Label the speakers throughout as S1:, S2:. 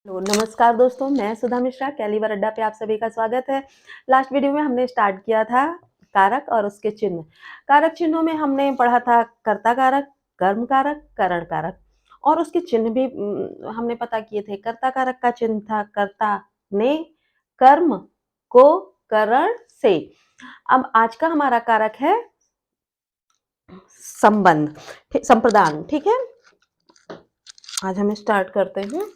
S1: Hello, नमस्कार दोस्तों, मैं सुधा मिश्रा, कैलिबर अड्डा पे आप सभी का स्वागत है। लास्ट वीडियो में हमने स्टार्ट किया था कारक और उसके चिन्ह। कारक चिन्हों में हमने पढ़ा था कर्ता कारक, कर्म कारक, करण कारक और उसके चिन्ह भी हमने पता किए थे। कर्ता कारक का चिन्ह था कर्ता ने कर्म को करण से। अब आज का हमारा कारक है संबंध, संप्रदान। ठीक है, आज हम स्टार्ट करते हैं।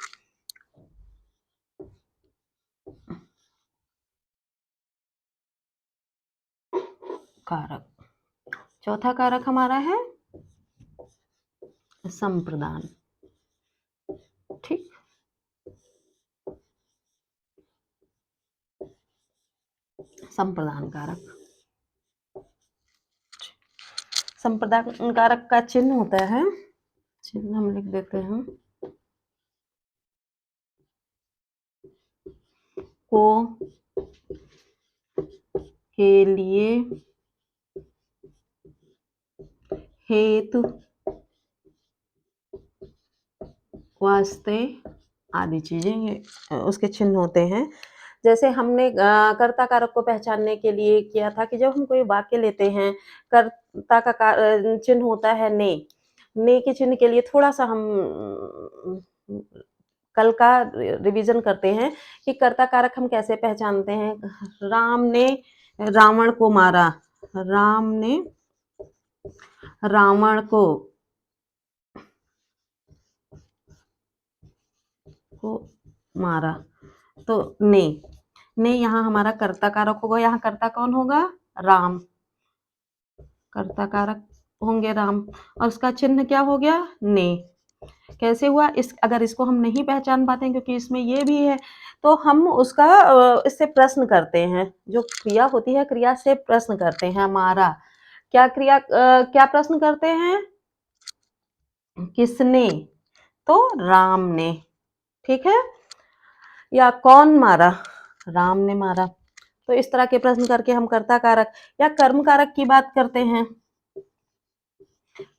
S1: कारक, चौथा कारक हमारा है संप्रदान। ठीक, संप्रदान कारक। संप्रदान कारक का चिन्ह होता है, चिन्ह हम लिख देते हैं, को के लिए, हेतु, वास्ते आदि चीजें ये उसके चिन्ह होते हैं। जैसे हमने कर्ता कारक को पहचानने के लिए किया था कि जब हम कोई वाक्य लेते हैं, कर्ता का चिन्ह होता है ने के चिन्ह के लिए थोड़ा सा हम कल का रिवीजन करते हैं कि कर्ता कारक हम कैसे पहचानते हैं। राम ने रावण को मारा, राम ने रावण को मारा, तो ने यहाँ हमारा कर्ता कारक होगा। यहाँ कर्ता कौन होगा? राम, कर्ता कारक होंगे राम और उसका चिन्ह क्या हो गया? ने। कैसे हुआ? अगर इसको हम नहीं पहचान पाते हैं क्योंकि इसमें ये भी है, तो हम उसका इससे प्रश्न करते हैं। जो क्रिया होती है, क्रिया से प्रश्न करते हैं। हमारा क्या क्रिया, क्या प्रश्न करते हैं? किसने? तो राम ने। ठीक है, या कौन मारा? राम ने मारा। तो इस तरह के प्रश्न करके हम कर्ता कारक या कर्म कारक की बात करते हैं।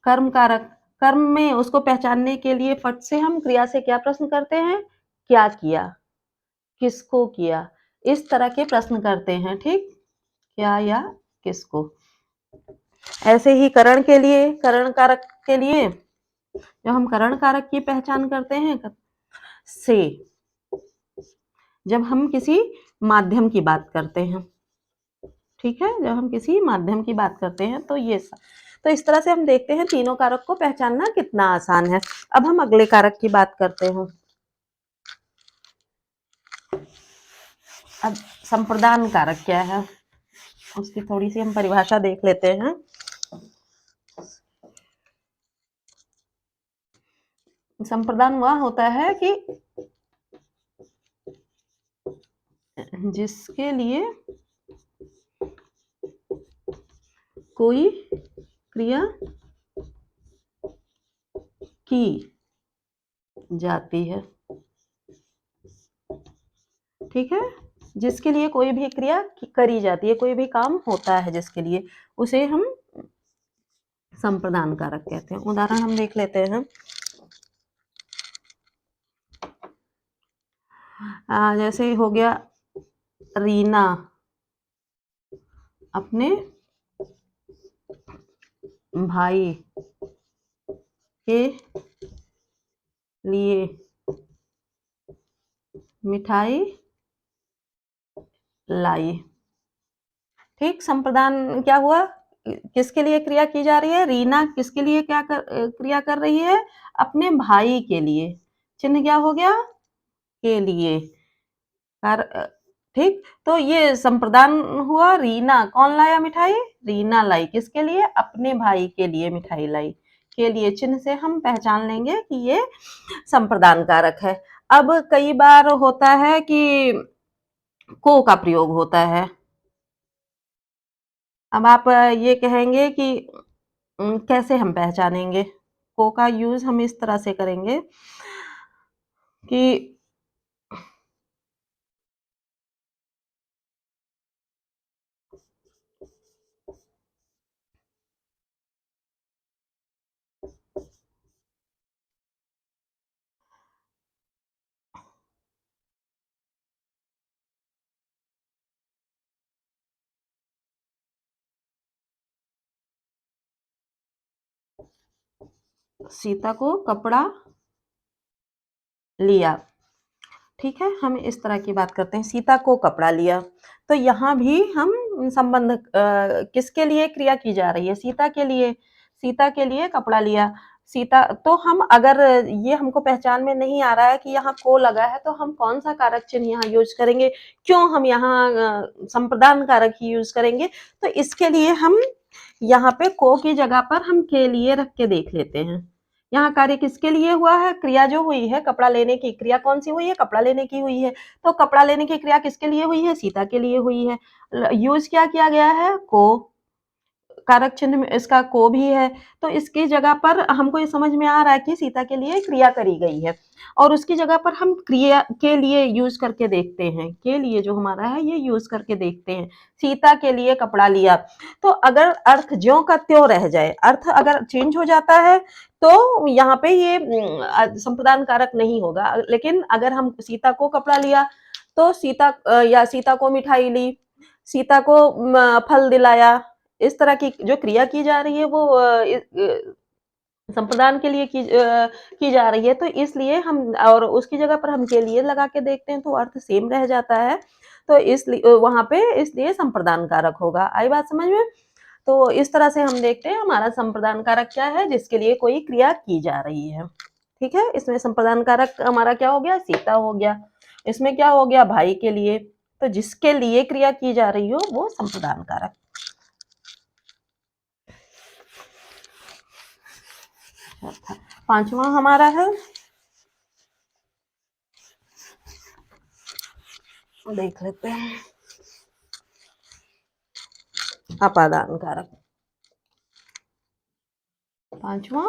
S1: कर्म कारक, कर्म में उसको पहचानने के लिए फट से हम क्रिया से क्या प्रश्न करते हैं? क्या किया, किसको किया, इस तरह के प्रश्न करते हैं। ठीक, क्या या किसको। ऐसे ही करण के लिए, करण कारक के लिए जब हम करण कारक की पहचान करते हैं से, जब हम किसी माध्यम की बात करते हैं। ठीक है, जब हम किसी माध्यम की बात करते हैं तो ये तो इस तरह से हम देखते हैं तीनों कारक को पहचानना कितना आसान है। अब हम अगले कारक की बात करते हैं। अब संप्रदान कारक क्या है, उसकी थोड़ी सी हम परिभाषा देख लेते हैं। संप्रदान वह होता है कि जिसके लिए कोई क्रिया की जाती है। ठीक है, जिसके लिए कोई भी क्रिया करी जाती है, कोई भी काम होता है जिसके लिए, उसे हम संप्रदान कारक कहते हैं। उदाहरण हम देख लेते हैं। जैसे हो गया, रीना अपने भाई के लिए मिठाई लाई। ठीक, संप्रदान क्या हुआ? किसके लिए क्रिया की जा रही है? रीना किसके लिए क्रिया कर रही है? अपने भाई के लिए। चिन्ह क्या हो गया? के लिए। ठीक, तो ये संप्रदान हुआ। रीना, कौन लाया मिठाई? रीना लाई। किसके लिए? अपने भाई के लिए मिठाई लाई। के लिए चिन्ह से हम पहचान लेंगे कि ये संप्रदान कारक है। अब कई बार होता है कि को का प्रयोग होता है। अब आप ये कहेंगे कि कैसे हम पहचानेंगे? को का यूज हम इस तरह से करेंगे कि सीता को कपड़ा लिया। ठीक है, हम इस तरह की बात करते हैं, सीता को कपड़ा लिया। तो यहाँ भी हम संबंध किसके लिए क्रिया की जा रही है? सीता के लिए। सीता के लिए कपड़ा लिया। सीता तो हम अगर ये हमको पहचान में नहीं आ रहा है कि यहाँ को लगा है, तो हम कौन सा कारक चिन्ह यहाँ यूज करेंगे? क्यों हम यहाँ संप्रदान कारक ही यूज करेंगे? तो इसके लिए हम यहाँ पे को की जगह पर हम के लिए रख के देख लेते हैं। यहाँ कार्य किसके लिए हुआ है? क्रिया जो हुई है कपड़ा लेने की, क्रिया कौन सी हुई है? कपड़ा लेने की हुई है। तो कपड़ा लेने की क्रिया किसके लिए हुई है? सीता के लिए हुई है। यूज क्या किया गया है? को। कारक चिन्ह में इसका को भी है, तो इसकी जगह पर हमको ये समझ में आ रहा है कि सीता के लिए क्रिया करी गई है, और उसकी जगह पर हम क्रिया के लिए यूज करके देखते हैं। के लिए जो हमारा है ये यूज करके देखते हैं। सीता के लिए कपड़ा लिया। तो अगर अर्थ ज्यों का त्यों रह जाए, अर्थ अगर चेंज हो जाता है तो यहाँ पे ये संप्रदान कारक नहीं होगा। लेकिन अगर हम सीता को कपड़ा लिया तो सीता या सीता को मिठाई ली, सीता को फल दिलाया, इस तरह की जो क्रिया की जा रही है वो संप्रदान के लिए की जा रही है, तो इसलिए हम और उसकी जगह पर हम के लिए लगा के देखते हैं तो अर्थ सेम रह जाता है। तो इसलिए वहां पे इसलिए संप्रदान कारक होगा। आई बात समझ में? तो इस तरह से हम देखते हैं हमारा संप्रदान कारक क्या है, जिसके लिए कोई क्रिया की जा रही है। ठीक है, इसमें संप्रदान कारक हमारा क्या हो गया? सीता हो गया। इसमें क्या हो गया? भाई के लिए। तो जिसके लिए क्रिया की जा रही हो वो संप्रदान कारक। पांचवा हमारा है, देख लेते हैं, अपादान कारक। पांचवा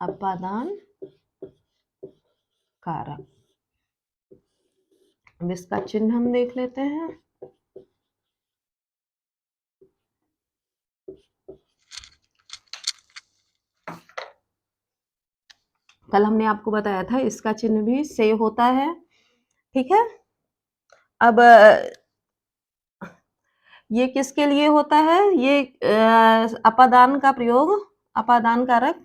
S1: अपादान कारक। अब इसका चिन्ह हम देख लेते हैं। कल हमने आपको बताया था इसका चिन्ह भी से होता है। ठीक है, अब ये किसके लिए होता है? ये अपादान का प्रयोग, अपादान कारक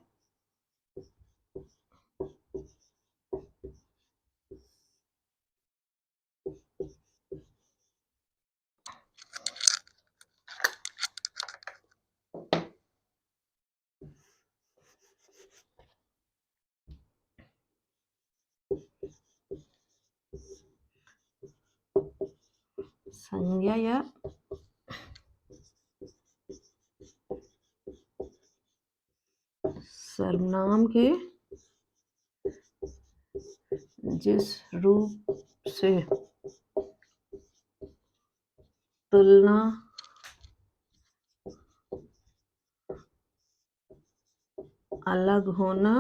S1: संज्ञा या सर्वनाम के जिस रूप से तुलना अलग होना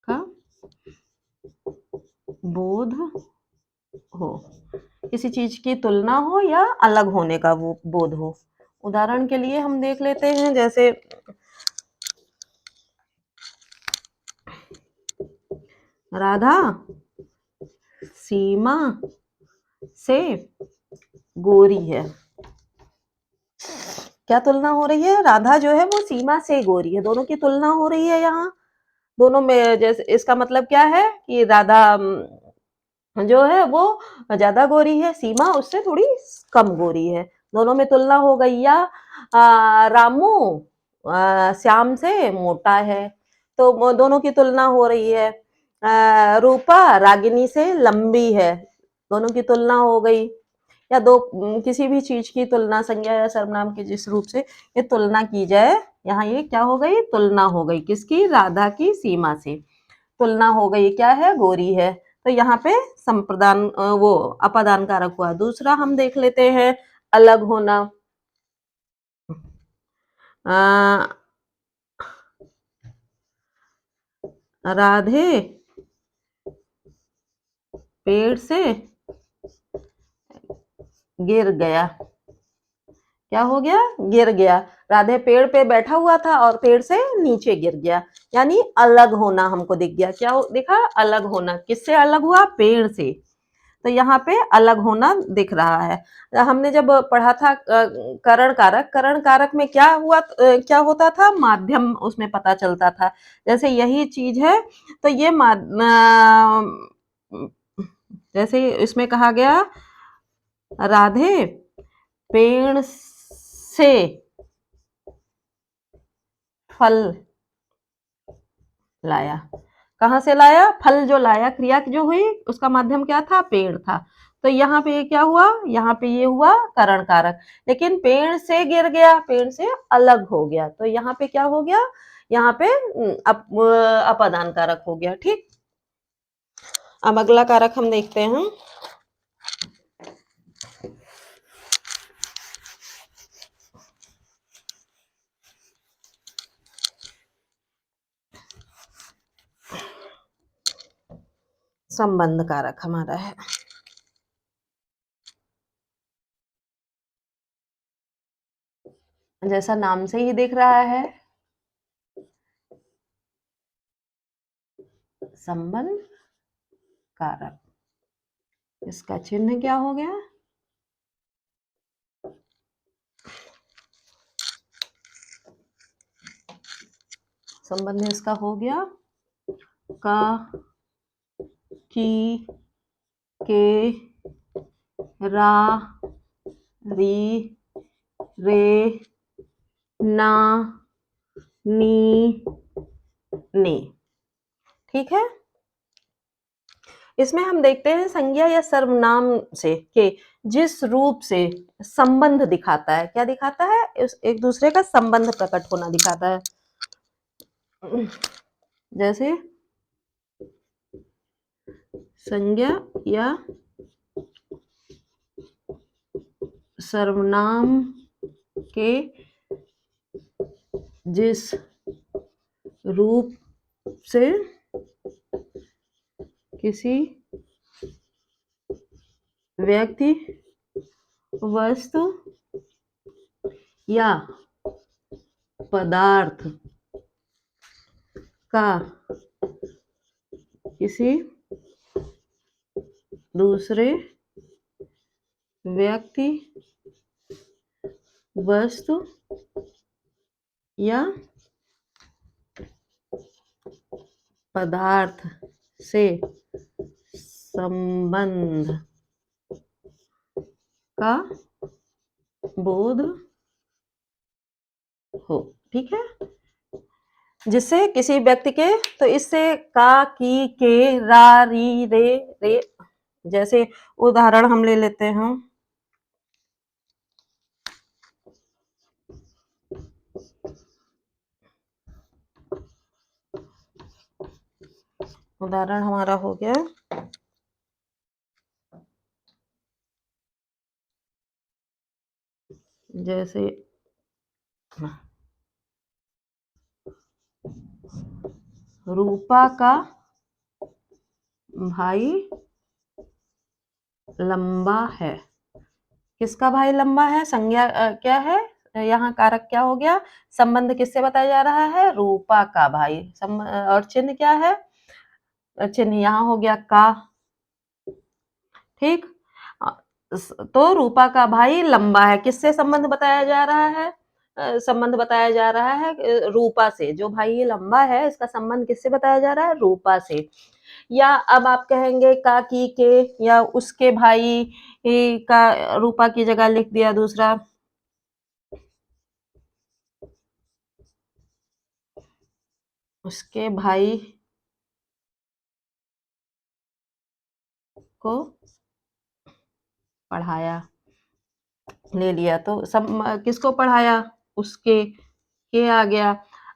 S1: का बोध हो, किसी चीज की तुलना हो या अलग होने का वो बोध हो। उदाहरण के लिए हम देख लेते हैं, जैसे राधा सीमा से गोरी है। क्या तुलना हो रही है? राधा जो है वो सीमा से गोरी है, दोनों की तुलना हो रही है यहाँ। दोनों में जैसे इसका मतलब क्या है कि राधा जो है वो ज्यादा गोरी है, सीमा उससे थोड़ी कम गोरी है, दोनों में तुलना हो गई। या रामू श्याम से मोटा है, तो दोनों की तुलना हो रही है। रूपा रागिनी से लंबी है, दोनों की तुलना हो गई। या दो किसी भी चीज की तुलना संज्ञा या सर्वनाम के जिस रूप से ये तुलना की जाए, यहाँ ये क्या हो गई? तुलना हो गई। किसकी? राधा की सीमा से तुलना हो गई। क्या है? गोरी है। तो यहाँ पे संप्रदान वो अपादान कारक हुआ। दूसरा हम देख लेते हैं, अलग होना। राधे पेड़ से गिर गया। क्या हो गया? गिर गया। राधे पेड़ पे बैठा हुआ था और पेड़ से नीचे गिर गया, यानी अलग होना हमको दिख गया। क्या दिखा? अलग होना। किससे अलग हुआ? पेड़ से। तो यहाँ पे अलग होना दिख रहा है। हमने जब पढ़ा था करण कारक, करण कारक में क्या हुआ, क्या होता था, माध्यम उसमें पता चलता था। जैसे यही चीज है, तो ये जैसे इसमें कहा गया, राधे पेड़ से फल लाया। कहाँ से लाया? फल जो लाया, क्रिया जो हुई उसका माध्यम क्या था? पेड़ था। तो यहाँ पे ये क्या हुआ? यहाँ पे ये हुआ करण कारक। लेकिन पेड़ से गिर गया, पेड़ से अलग हो गया, तो यहाँ पे क्या हो गया? यहाँ पे अपादान कारक हो गया। ठीक, अब अगला कारक हम देखते हैं। संबंध कारक हमारा है। जैसा नाम से ही दिख रहा है, संबंध कारक। इसका चिन्ह क्या हो गया? संबंध इसका हो गया का, की, के, रा, री, रे, ना, नी, ने। ठीक है, इसमें हम देखते हैं संज्ञा या सर्वनाम से के जिस रूप से संबंध दिखाता है, क्या दिखाता है? एक दूसरे का संबंध प्रकट होना दिखाता है। जैसे संज्ञा या सर्वनाम के जिस रूप से किसी व्यक्ति, वस्तु या पदार्थ का किसी दूसरे व्यक्ति, वस्तु या पदार्थ से संबंध का बोध हो। ठीक है, जिससे किसी व्यक्ति के, तो इससे का, की, के, रा, री, रे। जैसे उदाहरण हम ले लेते हैं। उदाहरण हमारा हो गया, जैसे रूपा का भाई लंबा है। किसका भाई लंबा है? संज्ञा क्या है यहाँ? कारक क्या हो गया? संबंध किससे बताया जा रहा है? रूपा का भाई। और चिन्ह क्या है? चिन्ह यहाँ हो गया का। ठीक, तो रूपा का भाई लंबा है, किससे संबंध बताया जा रहा है? संबंध बताया जा रहा है रूपा से। जो भाई ये लंबा है, इसका संबंध किससे बताया जा रहा है? रूपा से। या अब आप कहेंगे का, की, के, या उसके भाई का रूपा की जगह लिख दिया दूसरा, उसके भाई को पढ़ाया, ले लिया, तो सब किसको पढ़ाया? उसके, के आ गया।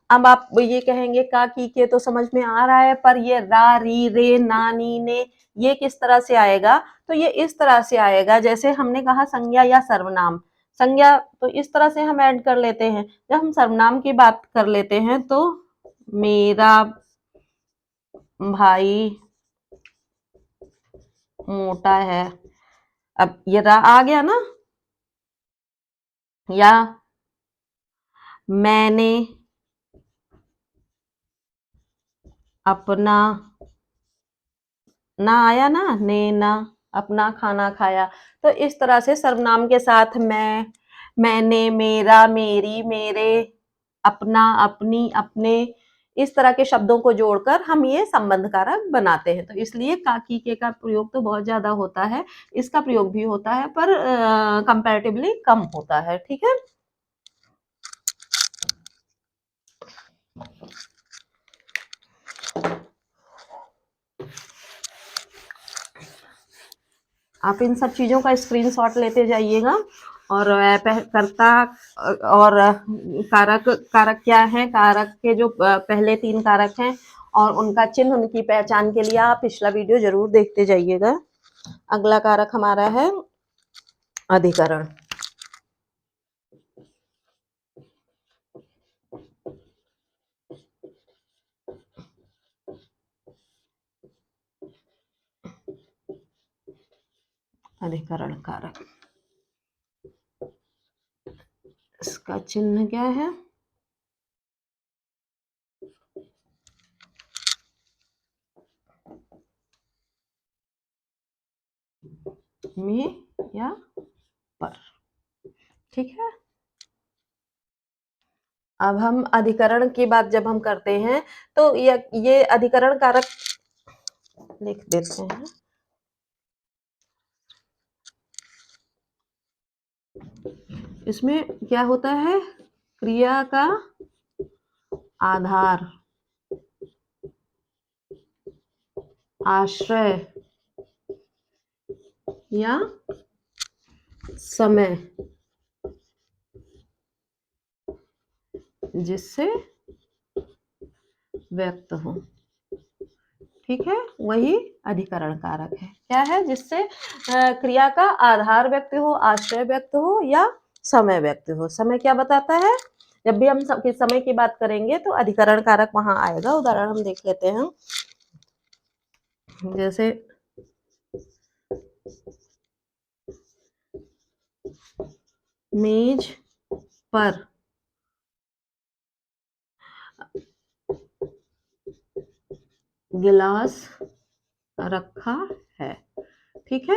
S1: अब आप ये कहेंगे का, की, के तो समझ में आ रहा है, पर ये रा, री, रे, ना, नी, ने, ये किस तरह से आएगा? तो ये इस तरह से आएगा, जैसे हमने कहा संज्ञा या सर्वनाम। संज्ञा तो इस तरह से हम ऐड कर लेते हैं। जब हम सर्वनाम की बात कर लेते हैं, तो मेरा भाई मोटा है। अब ये रा आ गया ना, या मैंने अपना, ना आया ना, ने, ना, अपना खाना खाया। तो इस तरह से सर्वनाम के साथ मैं, मैंने, मेरा, मेरी, मेरे, अपना, अपनी, अपने, इस तरह के शब्दों को जोड़कर हम ये संबंध कारक बनाते हैं। तो इसलिए का, की, के का प्रयोग तो बहुत ज्यादा होता है, इसका प्रयोग भी होता है, पर कंपैरेटिवली कम होता है। ठीक है। आप इन सब चीजों का स्क्रीनशॉट लेते जाइएगा। और कर्ता और कारक, कारक क्या है, कारक के जो पहले 3 कारक हैं और उनका चिन्ह, उनकी पहचान के लिए आप पिछला वीडियो जरूर देखते जाइएगा। अगला कारक हमारा है अधिकरण। अधिकरण कारक, इसका चिन्ह क्या है, में या पर। ठीक है। अब हम अधिकरण की बात जब हम करते हैं तो ये अधिकरण कारक लिख देते हैं। इसमें क्या होता है, क्रिया का आधार, आश्रय या समय जिससे व्यक्त हो। ठीक है, वही अधिकरण कारक है। क्या है, जिससे क्रिया का आधार व्यक्त हो, आश्रय व्यक्त हो या समय व्यक्त हो। समय क्या बताता है, जब भी हम समय की बात करेंगे तो अधिकरण कारक वहां आएगा। उदाहरण हम देख लेते हैं, जैसे मेज पर गिलास रखा है। ठीक है,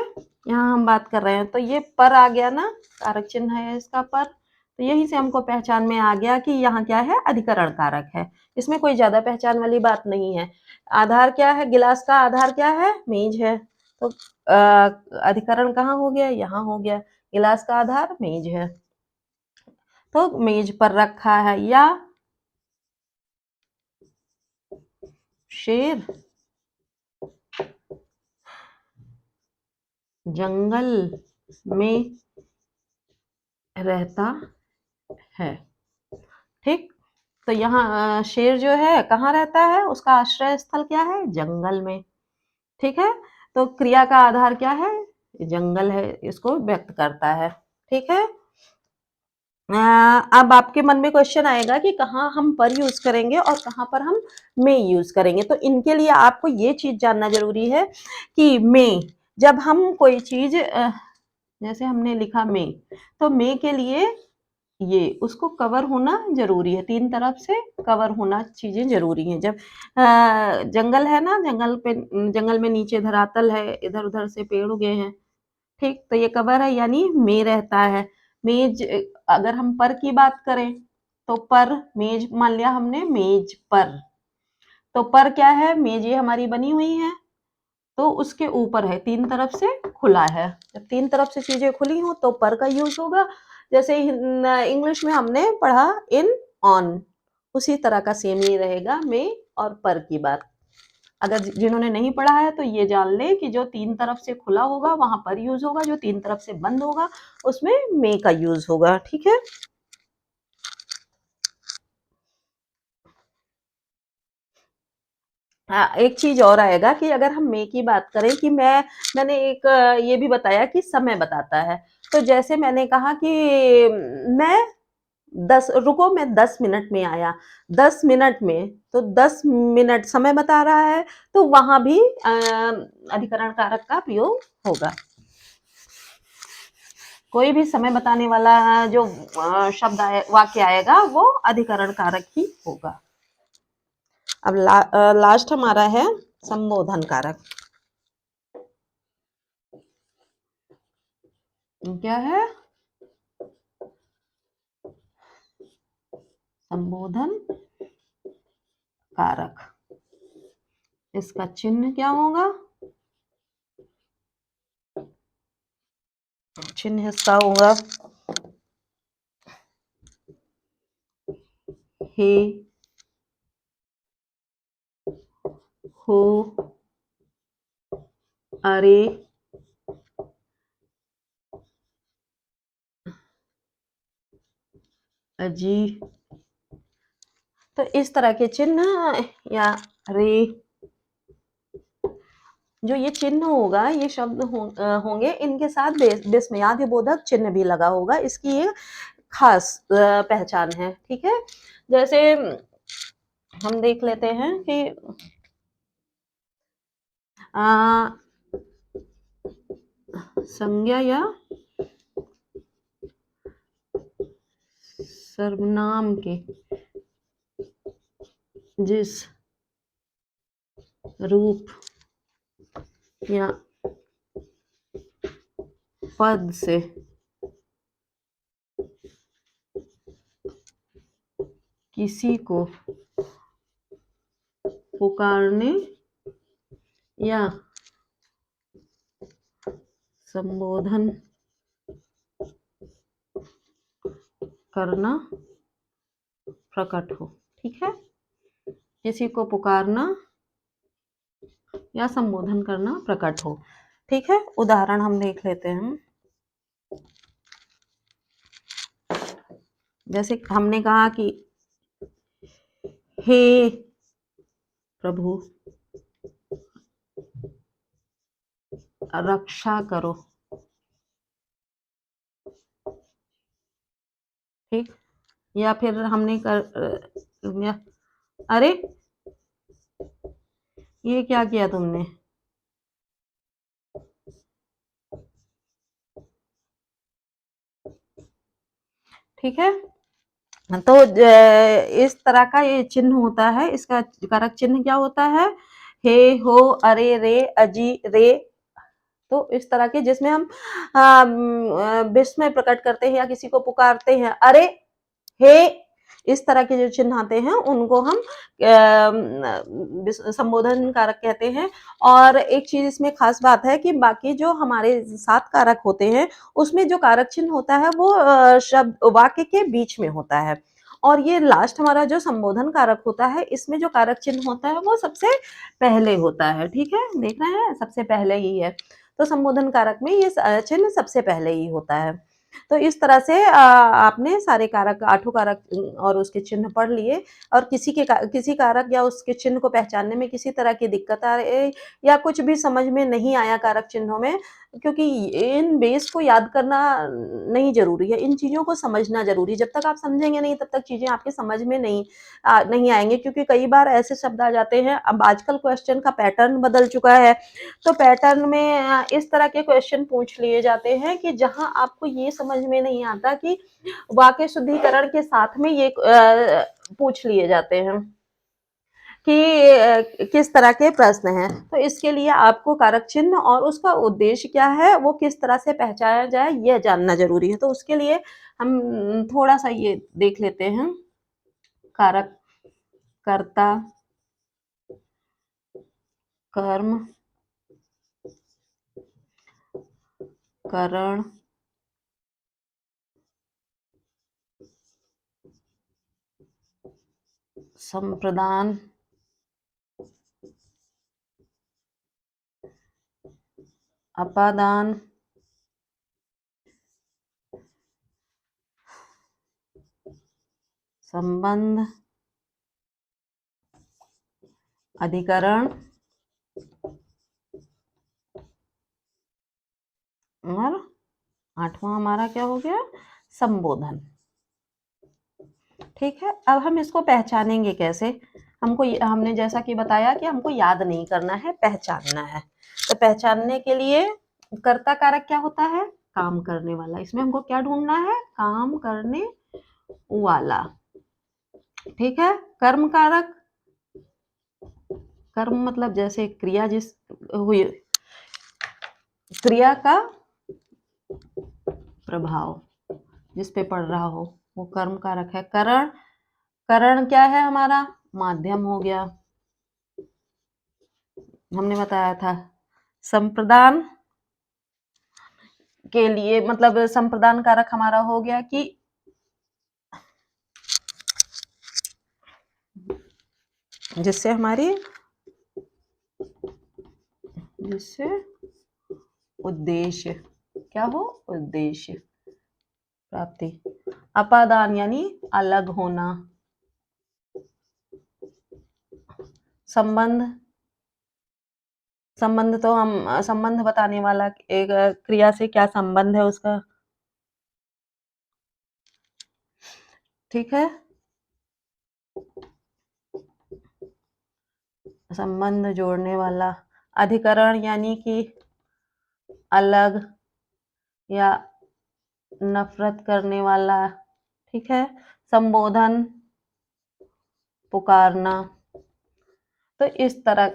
S1: यहाँ हम बात कर रहे हैं तो ये पर आ गया ना, कारक चिन्ह है इसका पर। तो यहीं से हमको पहचान में आ गया कि यहाँ क्या है, अधिकरण कारक है। इसमें कोई ज्यादा पहचान वाली बात नहीं है। आधार क्या है, गिलास का आधार क्या है, मेज है। तो अधिकरण कहाँ हो गया, यहाँ हो गया। गिलास का आधार मेज है तो मेज पर रखा है। या शेर जंगल में रहता है। ठीक, तो यहाँ शेर जो है कहाँ रहता है, उसका आश्रय स्थल क्या है, जंगल में। ठीक है, तो क्रिया का आधार क्या है, जंगल है, इसको व्यक्त करता है। ठीक है। अब आपके मन में क्वेश्चन आएगा कि कहाँ हम पर यूज करेंगे और कहाँ पर हम में यूज करेंगे। तो इनके लिए आपको ये चीज जानना जरूरी है कि में, जब हम कोई चीज जैसे हमने लिखा में, तो में के लिए ये उसको कवर होना जरूरी है, 3 तरफ से कवर होना चीजें जरूरी हैं। जब जंगल है ना, जंगल पे, जंगल में नीचे धरातल है, इधर उधर से पेड़ उगे हैं। ठीक, तो ये कवर है यानी में रहता है। मेज, अगर हम पर की बात करें तो पर, मेज मान लिया हमने, मेज पर। तो पर क्या है, मेज ये हमारी बनी हुई है तो उसके ऊपर है, 3 तरफ से खुला है। जब 3 तरफ से चीजें खुली हो तो पर का यूज होगा। जैसे इंग्लिश में हमने पढ़ा इन, ऑन, उसी तरह का सेम ही रहेगा में और पर की बात। अगर जिन्होंने नहीं पढ़ा है तो ये जान ले कि जो 3 तरफ से खुला होगा वहां पर यूज होगा, जो 3 तरफ से बंद होगा उसमें में का यूज होगा। ठीक है। हाँ, एक चीज और आएगा कि अगर हम मैं की बात करें कि मैंने एक ये भी बताया कि समय बताता है। तो जैसे मैंने कहा कि मैं 10 रुको, मैं 10 मिनट में आया, 10 मिनट में, तो 10 मिनट समय बता रहा है, तो वहां भी अधिकरण कारक का प्रयोग होगा। कोई भी समय बताने वाला जो शब्द वाक्य आएगा वो अधिकरण कारक ही होगा। अब लास्ट हमारा है संबोधन कारक। क्या है? संबोधन कारक। इसका चिन्ह क्या होगा? चिन्ह इसका होगा हे, हो, अरे, अजी। तो इस तरह के चिन्ह या रे, जो ये चिन्ह होगा, ये शब्द होंगे, इनके साथ विस्मयादि बोधक चिन्ह भी लगा होगा। इसकी ये खास पहचान है। ठीक है, जैसे हम देख लेते हैं कि संज्ञा या सर्वनाम के जिस रूप या पद से किसी को पुकारने या संबोधन करना प्रकट हो। ठीक है, किसी को पुकारना या संबोधन करना प्रकट हो। ठीक है, उदाहरण हम देख लेते हैं। जैसे हमने कहा कि हे प्रभु रक्षा करो। ठीक, या फिर हमने अरे ये क्या किया तुमने? ठीक है, तो इस तरह का ये चिन्ह होता है। इसका कारक चिन्ह क्या होता है? हे, हो, अरे, रे, अजी, रे। तो इस तरह के जिसमें हम विस्मय प्रकट करते हैं या किसी को पुकारते हैं, अरे, हे, इस तरह के जो चिन्ह आते हैं उनको हम संबोधन कारक कहते हैं। और एक चीज इसमें खास बात है कि बाकी जो हमारे 7 कारक होते हैं उसमें जो कारक चिन्ह होता है वो शब्द वाक्य के बीच में होता है, और ये लास्ट हमारा जो संबोधन कारक होता है इसमें जो कारक चिन्ह होता है वो सबसे पहले होता है। ठीक है, देख रहे हैं, सबसे पहले ही है। तो संबोधन कारक में ये चिन्ह सबसे पहले ही होता है। तो इस तरह से आपने सारे कारक, 8 कारक और उसके चिन्ह पढ़ लिए। और किसी कारक या उसके चिन्ह को पहचानने में किसी तरह की दिक्कत आ रही या कुछ भी समझ में नहीं आया कारक चिन्हों में, क्योंकि इन बेस को याद करना नहीं ज़रूरी है, इन चीज़ों को समझना ज़रूरी है। जब तक आप समझेंगे नहीं तब तक चीज़ें आपके समझ में नहीं आएँगे, क्योंकि कई बार ऐसे शब्द आ जाते हैं। अब आजकल क्वेश्चन का पैटर्न बदल चुका है, तो पैटर्न में इस तरह के क्वेश्चन पूछ लिए जाते हैं कि जहां आपको ये समझ में नहीं आता कि वाक्य शुद्धिकरण के साथ में ये पूछ लिए जाते हैं कि किस तरह के प्रश्न हैं। तो इसके लिए आपको कारक चिन्ह और उसका उद्देश्य क्या है, वो किस तरह से पहचाना जाए, यह जानना जरूरी है। तो उसके लिए हम थोड़ा सा ये देख लेते हैं। कारक, कर्ता, कर्म, करण, संप्रदान, अपादान, संबंध, अधिकरण और 8वां हमारा क्या हो गया? संबोधन। ठीक है, अब हम इसको पहचानेंगे कैसे? हमने जैसा कि बताया कि हमको याद नहीं करना है, पहचानना है। तो पहचानने के लिए कर्ता कारक क्या होता है? काम करने वाला। इसमें हमको क्या ढूंढना है? काम करने वाला। ठीक है, कर्म कारक, कर्म मतलब जैसे क्रिया जिस हुई, क्रिया का प्रभाव जिस पे पड़ रहा हो वो कर्म कारक है। करण, करण क्या है हमारा? माध्यम हो गया, हमने बताया था। संप्रदान के लिए मतलब संप्रदान कारक हमारा हो गया कि जिससे हमारी जिससे उद्देश्य क्या हो? उद्देश्य प्राप्ति। अपादान यानी अलग होना। संबंध, संबंध तो हम संबंध बताने वाला एक क्रिया से क्या संबंध है उसका, ठीक है। संबंध जोड़ने वाला। अधिकरण यानी कि अलग या नफरत करने वाला, ठीक है। संबोधन, पुकारना, तो इस तरह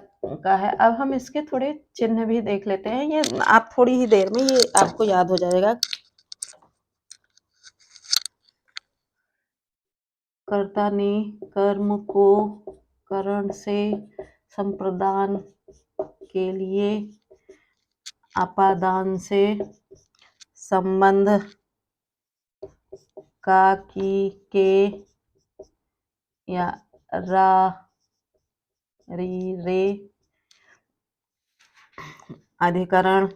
S1: का है। अब हम इसके थोड़े चिन्ह भी देख लेते हैं, ये आप थोड़ी ही देर में ये आपको याद हो जाएगा। कर्ता ने कर्म को करण से संप्रदान के लिए अपादान से संबंध का की के या रा री रे अधिकरण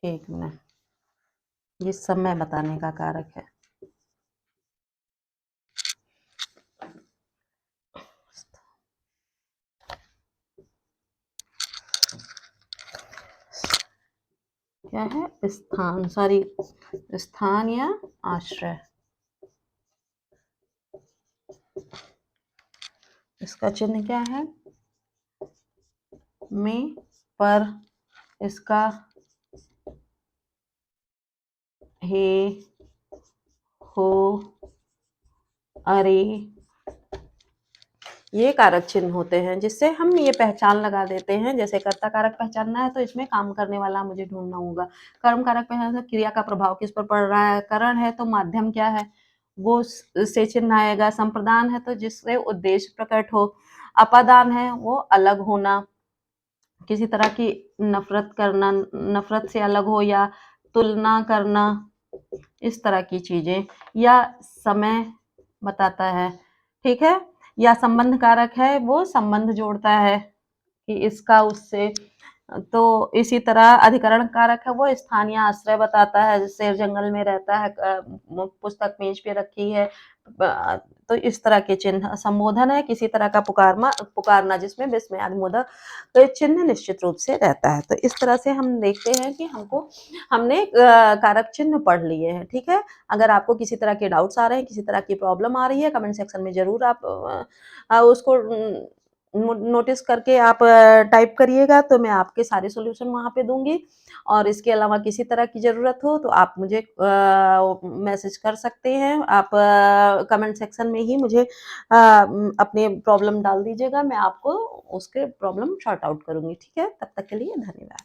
S1: एक मिनट, ये समय बताने का कारक है। क्या है? स्थान, सॉरी, स्थान या आश्रय। इसका चिन्ह क्या है? में, पर, इसका, हे, हो, अरे, ये कारक चिन्ह होते हैं जिससे हम ये पहचान लगा देते हैं। जैसे कर्ता कारक पहचानना है तो इसमें काम करने वाला मुझे ढूंढना होगा। कर्म कारक पहचानना, क्रिया का प्रभाव किस पर पड़ रहा है। करण है तो माध्यम क्या है वो से चिन्ह आएगा। संप्रदान है तो जिससे उद्देश्य प्रकट हो। अपादान है वो अलग होना, किसी तरह की नफरत करना, नफरत से अलग हो या तुलना करना, इस तरह की चीजें। या समय बताता है, ठीक है। या संबंध कारक है वो संबंध जोड़ता है कि इसका उससे। तो इसी तरह अधिकरण कारक है वो स्थानीय आश्रय बताता है, जैसे जंगल में रहता है, पुस्तक मेज पे रखी है। तो इस तरह के चिन्ह। संबोधन है किसी तरह का पुकारना, पुकारना जिसमें विस्मयादिबोधक तो चिन्ह निश्चित रूप से रहता है। तो इस तरह से हम देखते हैं कि हमने कारक चिन्ह पढ़ लिए हैं, ठीक है। अगर आपको किसी तरह के डाउट्स आ रहे हैं, किसी तरह की प्रॉब्लम आ रही है, कमेंट सेक्शन में जरूर आप उसको नोटिस करके आप टाइप करिएगा, तो मैं आपके सारे सॉल्यूशन वहाँ पे दूंगी। और इसके अलावा किसी तरह की ज़रूरत हो तो आप मुझे मैसेज कर सकते हैं। आप कमेंट सेक्शन में ही मुझे अपने प्रॉब्लम डाल दीजिएगा, मैं आपको उसके प्रॉब्लम सॉर्ट आउट करूंगी, ठीक है। तब तक के लिए धन्यवाद।